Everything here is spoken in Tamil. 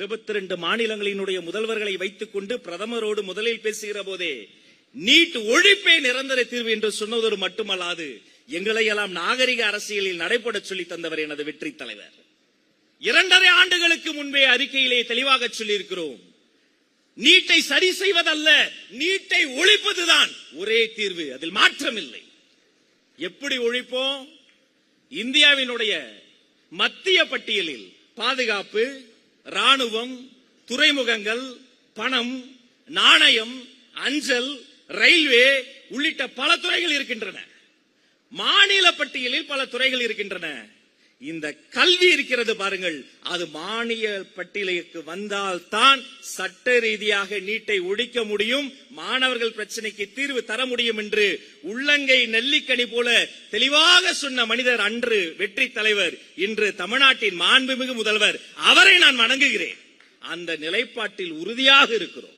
22 மாநிலங்களினுடைய முதல்வர்களை வைத்துக் கொண்டு பிரதமரோடு முதலில் பேசுகிற போதே நீட் ஒழிப்பே நிரந்தர தீர்வு என்று சொன்னதோடு மட்டுமல்லாது எங்களை எல்லாம் நாகரிக அரசியலில் நடைபெற சொல்லி தந்தவர் எனது வெற்றி தலைவர். 2.5 ஆண்டுகளுக்கு முன்பே அறிக்கையிலே தெளிவாக சொல்லியிருக்கிறோம். நீட்டை சரி செய்வதல்ல, நீட்டை ஒழிப்பதுதான் ஒரே தீர்வு, அதில் மாற்றமில்லை. எப்படி ஒழிப்போம்? இந்தியாவினுடைய மத்திய பட்டியலில் பாதுகாப்பு, ராணுவம், துறைமுகங்கள், பணம், நாணயம், அஞ்சல், ரயில்வே உள்ளிட்ட பல துறைகள் இருக்கின்றன. மாநில பட்டியலில் பல துறைகள் இருக்கின்றன. இந்த கல்வி இருக்கிறது பாருங்கள், அது மாநில பட்டியலுக்கு வந்தால் தான் சட்ட ரீதியாக நீட்டை ஒழிக்க முடியும், மாணவர்கள் பிரச்சனைக்கு தீர்வு தர முடியும் என்று உள்ளங்கை நெல்லிக்கனி போல தெளிவாக சொன்ன மனிதர் அன்று வெற்றி தலைவர், இன்று தமிழ்நாட்டின் மாண்புமிகு முதல்வர். அவரை நான் வணங்குகிறேன். அந்த நிலைப்பாட்டில் உறுதியாக இருக்கிறோம்.